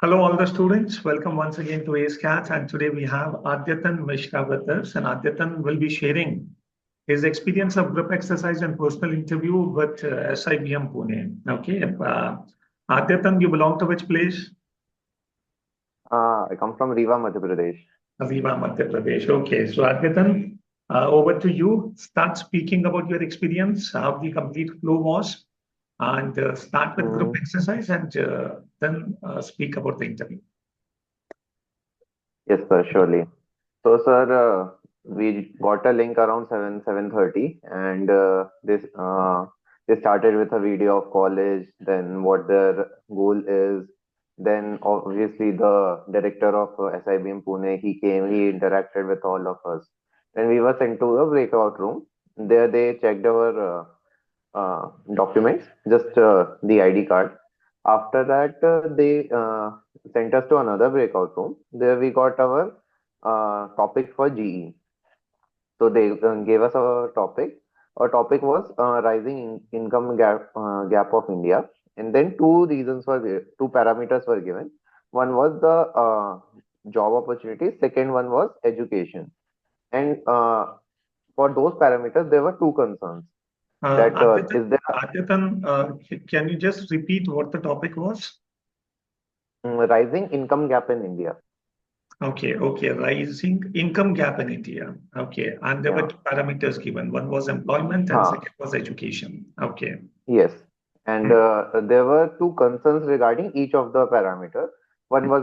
Hello, all the students. Welcome once again to ACAT. And today we have Adyatan Mishra with us. And Adyatan will be sharing his experience of group exercise and personal interview with SIBM Pune. Okay. Adyatan, you belong to which place? I come from Rewa, Madhya Pradesh. Aviva, Madhya Pradesh. Okay. So, Adyatan, over to you. Start speaking about your experience, how the complete flow was, and start with group Mm, exercise and then speak about the interview. yes, sir, surely. So, sir, we got a link around 7:30, and they started with a video of college, then what their goal is. Then, obviously, the director of SIBM Pune, he came, he interacted with all of us. Then we were sent to a breakout room. There, they checked our documents, just the ID card. After that, they sent us to another breakout room. There we got our topic for GE. So they gave us a topic. Our topic was rising income gap of India, and then two parameters were given. One was the job opportunities. Second one was education. And for those parameters, there were two concerns. That Adyatan, is there can you just repeat what the topic was? rising income gap in India. Okay, rising income gap in India. Okay, and there were Yeah. two parameters given. One was employment and Huh. second was education. Okay. Yes. And Hmm. there were two concerns regarding each of the parameters. One was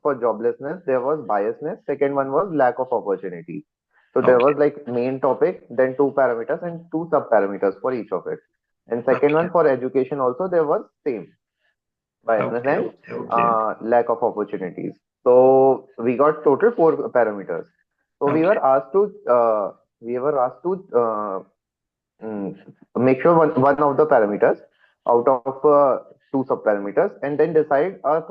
for joblessness. There was biasness. Second one was lack of opportunity. So there Okay, was like main topic, then two parameters and two sub parameters for each of it. And second okay, one for education also there was same biasness okay, and okay, okay, lack of opportunities. So we got total four parameters. So okay. we were asked to make sure one of the parameters out of two subparameters and then decide a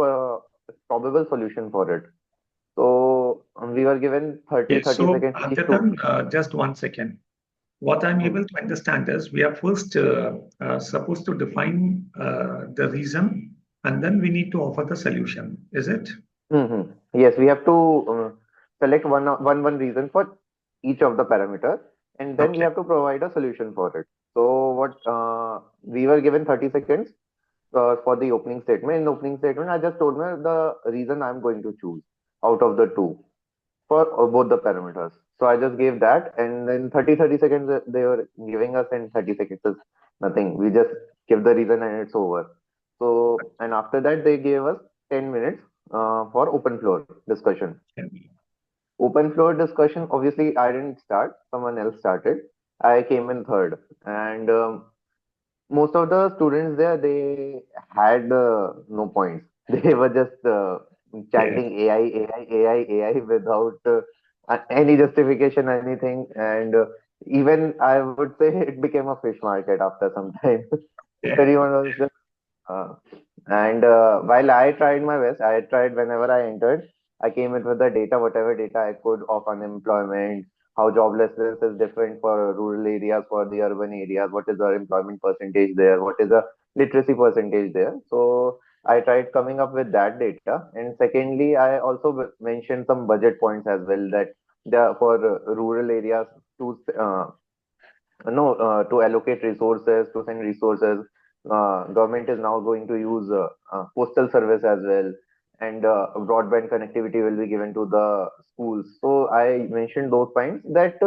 probable solution for it. So we were given Yes, 30 so seconds each to. Adyatan, just 1 second. What I'm Hmm. able to understand is we are first supposed to define the reason and then we need to offer the solution. Is it? Hmm. Yes, we have to select one reason for each of the parameters, and then we Okay. have to provide a solution for it. So what we were given 30 seconds for the opening statement. In the opening statement, I just told me the reason I'm going to choose out of the two for both the parameters. So I just gave that, and then 30 seconds they were giving us, and 30 seconds is nothing. We just give the reason and it's over. So, and after that, they gave us 10 minutes for open floor discussion. Open floor discussion, obviously, I didn't start, someone else started. I came in third, and most of the students there, they had no points. They were just Yes. chanting AI without any justification, anything. And even I would say it became a fish market after some time. Yeah. Everyone was just uh, and while I tried my best, I tried whenever I entered, I came in with the data, whatever data I could of unemployment, how joblessness is different for rural areas, for the urban areas, what is the employment percentage there, what is the literacy percentage there. So I tried coming up with that data. And secondly, I also mentioned some budget points as well that for rural areas to no to allocate resources, to send resources. Government is now going to use postal service as well, and broadband connectivity will be given to the schools. So I mentioned those points that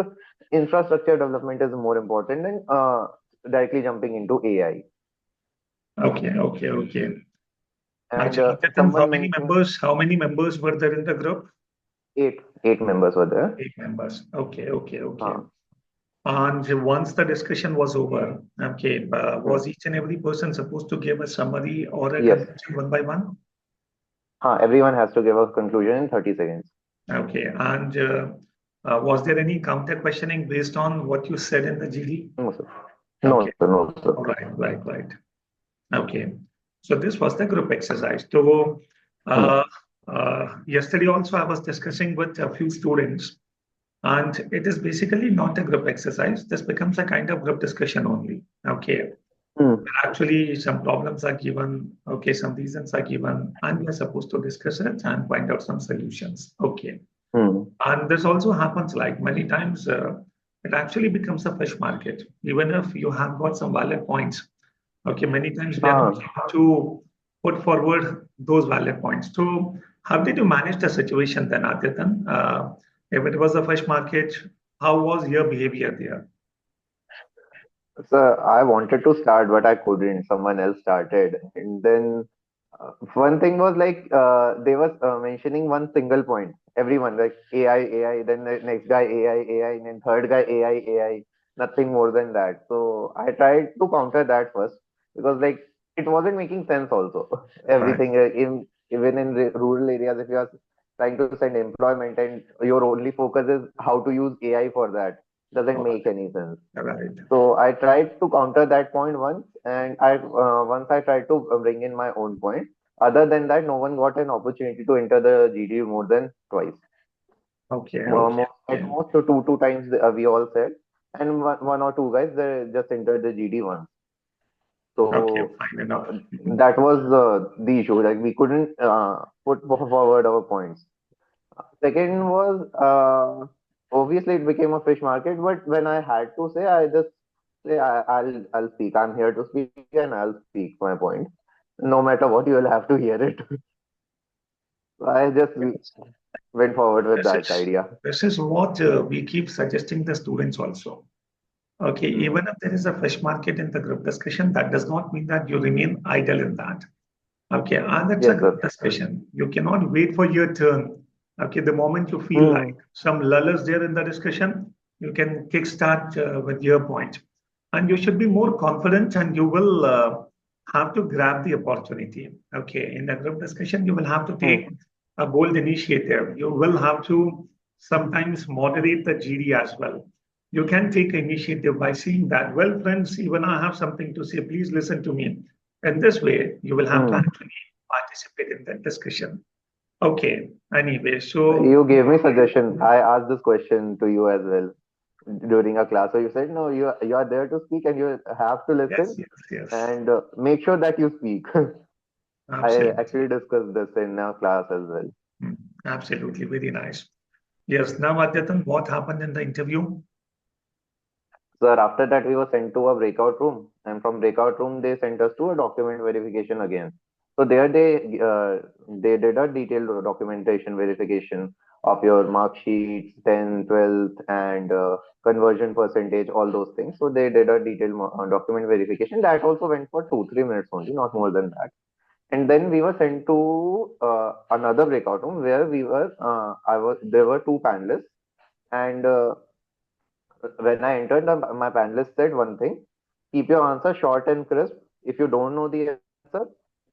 infrastructure development is more important than directly jumping into AI. Okay. And Actually, Adyatan, someone mentioned how many members were there in the group? eight members were there. 8 members. Okay. uh, And once the discussion was over, okay, hmm, was each and every person supposed to give a summary or a yes. conclusion one by one? Everyone has to give a conclusion in 30 seconds. Okay, and was there any counter questioning based on what you said in the GD? No, sir. No, Okay, sir. No, sir. all right. Okay, so this was the group exercise. So Hmm. yesterday also I was discussing with a few students, and it is basically not a group exercise. This becomes a kind of group discussion only. Okay, Hmm. Actually, some problems are given, okay, some reasons are given, and we are supposed to discuss it and find out some solutions. Okay. Hmm. And this also happens like many times, it actually becomes a fish market, even if you have got some valid points. Okay, many times we are not Ah. able to put forward those valid points. So, how did you manage the situation then, Adyatan? If it was a fish market, how was your behavior there? So I wanted to start, but I couldn't. Someone else started, and then one thing was like they was mentioning one single point. Everyone like AI, AI. Then the next guy AI, AI, and then third guy AI, AI. Nothing more than that. So I tried to counter that first because like it wasn't making sense. Also, Right. everything even in rural areas, if you are trying to send employment and your only focus is how to use AI for that, doesn't make any sense. Right. So I tried to counter that point once, and I once I tried to bring in my own point. Other than that, no one got an opportunity to enter the GD more than twice. Okay. Okay. At Okay. most two times we all said, and one or two guys they just entered the GD once. Okay. So Fine enough. that was the issue. Like we couldn't put forward our points. Second was obviously it became a fish market, but when I had to say, I just say I'll speak. I'm here to speak and I'll speak my point. No matter what, you will have to hear it. So I just went forward with This that is idea. this is what we keep suggesting the students also. Okay, Hmm. even if there is a fresh market in the group discussion, that does not mean that you remain idle in that. Okay, and it's a Yes, group sir. discussion. You cannot wait for your turn. Okay, the moment you feel like Hmm. some lullers there in the discussion, you can kickstart with your point. And you should be more confident and you will have to grab the opportunity. Okay, in the group discussion, you will have to take Hmm. a bold initiative. You will have to sometimes moderate the GD as well. You can take initiative by saying that, well, friends, even I have something to say. Please listen to me. In this way, you will have to Hmm. actually participate in that discussion. Okay. Anyway, so You gave me suggestion. I asked this question to you as well during a class. So you said, no, you are there to speak and you have to yes, listen yes, yes, and make sure that you speak. I absolutely. actually discussed this in our class as well. Mm, absolutely. Very nice. Yes. Now, Adyatan, what happened in the interview? Sir, after that we were sent to a breakout room, and from breakout room they sent us to a document verification again. So there they did a detailed documentation verification of your mark sheets, 10th, 12th, and conversion percentage, all those things. So they did a detailed document verification. That also went for 2-3 minutes only, not more than that. And then we were sent to another breakout room where we were. I was there were two panelists, and when I entered, my panelist said one thing: keep your answer short and crisp. If you don't know the answer,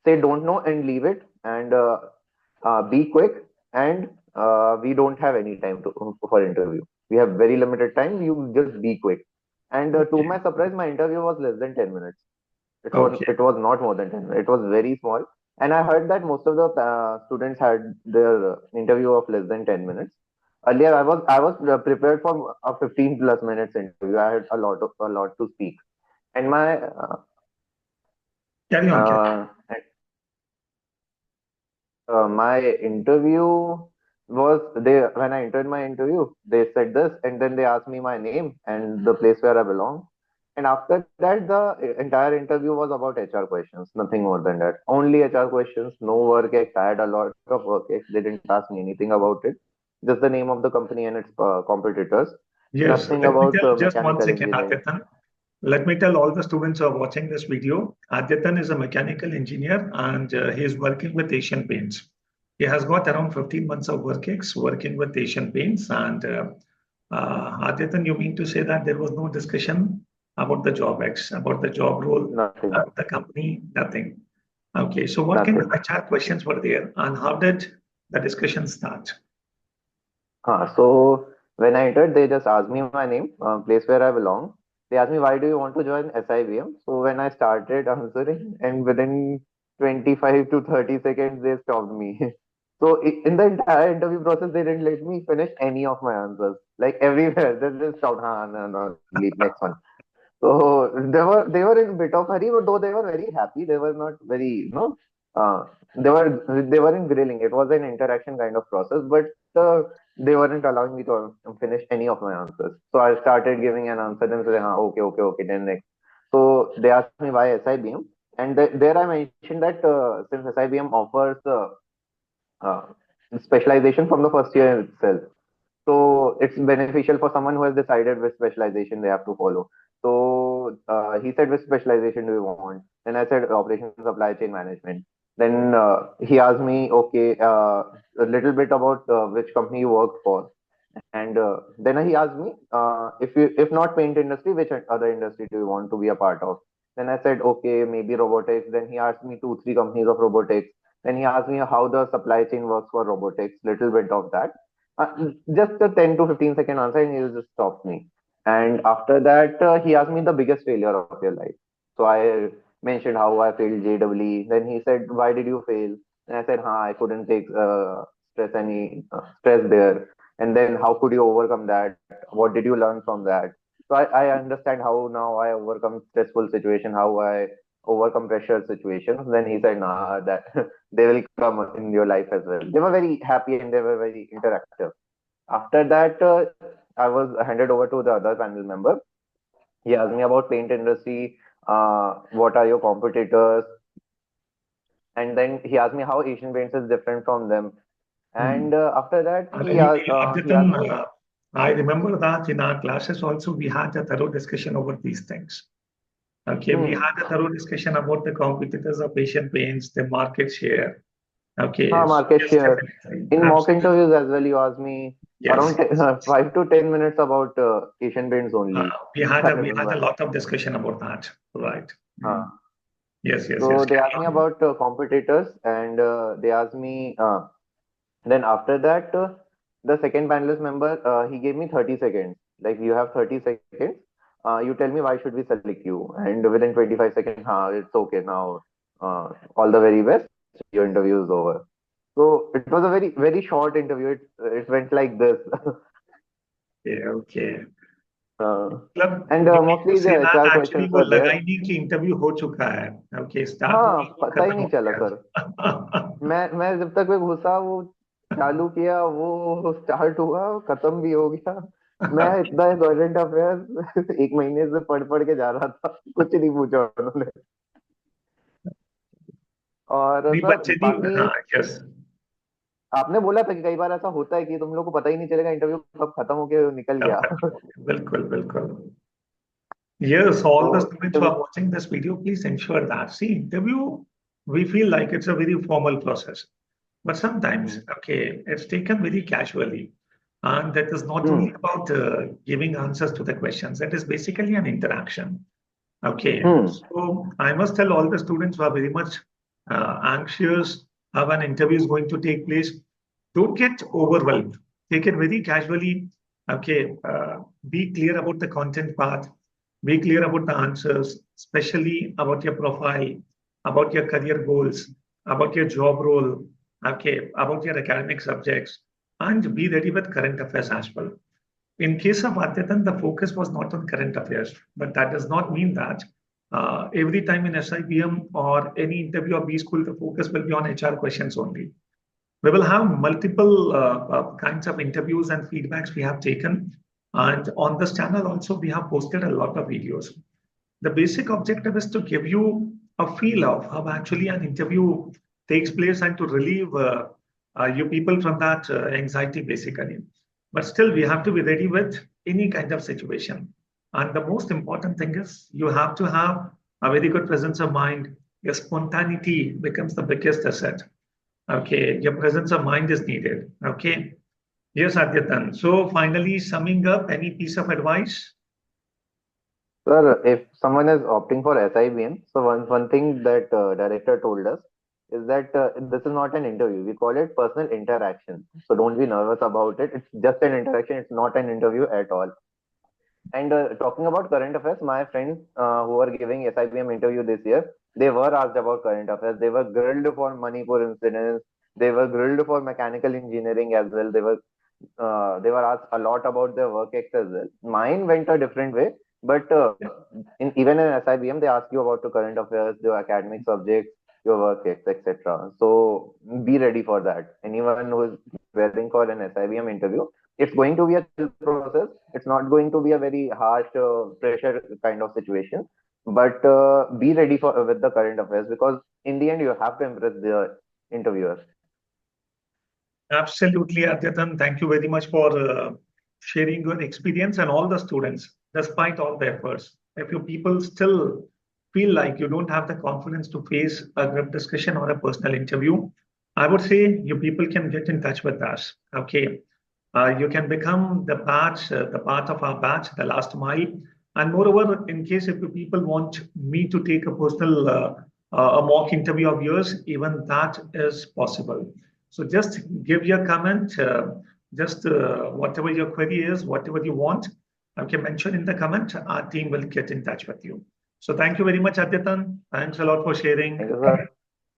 say don't know and leave it, and be quick. And we don't have any time for interview. We have very limited time. You just be quick. And to Okay. my surprise, my interview was less than 10 minutes. Okay. It was not more than 10 minutes. It was very small. And I heard that most of the students had their interview of less than 10 minutes. Earlier, I was prepared for a 15 plus minutes interview. I had a lot to speak, and Carry on, carry uh, my interview was they when I entered my interview, they said this, and then they asked me my name and the place where I belong. And after that, the entire interview was about HR questions, nothing more than that. Only HR questions, no work ex. I had a lot of work ex. They didn't ask me anything about it. Just the name of the company and its competitors. Yes, Nothing let me about tell just one mechanical second, engineering. Adyatan. Let me tell all the students who are watching this video. Adyatan is a mechanical engineer and he is working with Asian Paints. He has got around 15 months of work ex working with Asian Paints. And Adyatan, you mean to say that there was no discussion about the job ex, about the job role, Nothing. about the company, nothing. Okay, so what kind of Nothing. HR questions were there and how did the discussion start? So when I entered, they just asked me my name, place where I belong. They asked me, why do you want to join SIBM? So when I started answering, and within 25 to 30 seconds, they stopped me. So in the entire interview process, they didn't let me finish any of my answers. Like everywhere, they just stopped. No, leave, next one. So they were in a bit of hurry, but though they were very happy, they were not very, uh, they were in grilling. It was an interaction kind of process, but they weren't allowing me to finish any of my answers. So I started giving an answer, then saying, okay, okay, okay, then next. So they asked me why SIBM, and there I mentioned that since SIBM offers uh, specialization from the first year itself, so it's beneficial for someone who has decided which specialization they have to follow. So he said, which specialization do you want? Then I said operations supply chain management. Then he asked me, okay, a little bit about which company you worked for. And then he asked me, if not paint industry, which other industry do you want to be a part of? Then I said, okay, maybe robotics. Then he asked me two, three companies of robotics. Then he asked me how the supply chain works for robotics, little bit of that. Just a 10 to 15-second answer, and he just stopped me. And after that, he asked me the biggest failure of your life. So I mentioned how I failed JEE. Then he said, why did you fail? And I said, I couldn't take stress there. And then how could you overcome that? What did you learn from that? So I understand how now I overcome stressful situation, how I overcome pressure situations. Then he said, nah, that they will come in your life as well. They were very happy and they were very interactive. After that, I was handed over to the other panel member. He asked me about paint industry, what are your competitors, and then he asked me how Asian Paints is different from them. Hmm. And after that, he asked Adyatan, me. I remember that in our classes also we had a thorough discussion over these things. Okay, we Hmm. had a thorough discussion about the competitors of Asian Paints, the market share. Okay, so Market yes, share. definitely, In mock absolutely, interviews as well, you asked me yes, around yes. 5 to 10 minutes about Asian Paints Uh, only. we had I a remember. lot of discussion about that, right? Uh, Yes, yes, so yes. they Carry asked me on. about competitors, and they asked me. Then after that, the second panelist member, he gave me 30 seconds. Like, you have 30 seconds. You tell me why should we select you? And within 25 seconds, it's okay now. All the very best. Your interview is over. So it was a very, very short interview. It went like this. Yeah, okay. uh, मतलब and you mean to mostly the say that HR actually questions वो were लगा there. ही नहीं कि interview हो चुका है. Okay, start हाँ, हुआ और पता ही खत्म नहीं हो चला सर. गया. मैं जब तक मैं घुसा, वो चालू किया, वो स्टार्ट हुआ, खत्म भी हो गया. मैं इतना करंट अफेयर्स 1 महीने से पढ़ पढ़ के जा रहा था, कुछ नहीं पूछा उन्होंने. और नहीं सर बच्चे नहीं, बाकी, हाँ, यस. आपने बोला था कि कई बार ऐसा होता है कि तुम लोग को पता ही नहीं चलेगा इंटरव्यू कब खत्म होके निकल कब गया. खत्म हो गया. बिल्कुल, बिल्कुल. Yes, all the तो students who interview. are watching this video, please ensure that. See, interview, we feel like it's a very formal process. But sometimes, okay, it's taken very casually. And that is not only hmm. about giving answers to the questions, it is basically an interaction. Okay, hmm. so I must tell all the students who are very much anxious how an interview is going to take place, don't get overwhelmed. Take it very casually. Okay, be clear about the content part, be clear about the answers, especially about your profile, about your career goals, about your job role, okay, about your academic subjects, and be ready with current affairs as well. In case of Adyatan, the focus was not on current affairs, but that does not mean that every time in SIBM or any interview of B school, the focus will be on HR questions only. We will have multiple kinds of interviews and feedbacks we have taken. And on this channel also, we have posted a lot of videos. The basic objective is to give you a feel of how actually an interview takes place and to relieve you people from that anxiety basically. But still, we have to be ready with any kind of situation. And the most important thing is you have to have a very good presence of mind. Your spontaneity becomes the biggest asset. Okay, your presence of mind is needed. Okay. Yes, Adyatan. So finally, summing up, any piece of advice? Sir, if someone is opting for SIBM, so one thing that director told us is that this is not an interview. We call it personal interaction. So don't be nervous about it. It's just an interaction. It's not an interview at all. And talking about current affairs, my friends who are giving SIBM interview this year, they were asked about current affairs. They were grilled for Manipur incidents. They were grilled for mechanical engineering as well. They were asked a lot about their work ex as well. Mine went a different way. But even in SIBM, they ask you about the current affairs, your academic subjects, your work, etc. So be ready for that. Anyone who is preparing for an SIBM interview, it's going to be a chill process. It's not going to be a very harsh pressure kind of situation. But be ready for with the current affairs, because in the end you have to impress the interviewers. Absolutely, Adyatan. Thank you very much for sharing your experience and all the students, despite all the efforts. If you people still feel like you don't have the confidence to face a group discussion or a personal interview, I would say you people can get in touch with us. Okay. You can become the batch, the part of our batch, the last mile. And moreover, in case if you people want me to take a personal a mock interview of yours, even that is possible. So just give your comment, just whatever your query is, whatever you want, okay, mention in the comment. Our team will get in touch with you. So thank you very much, Adyatan. Thanks a lot for sharing. Thank you, sir.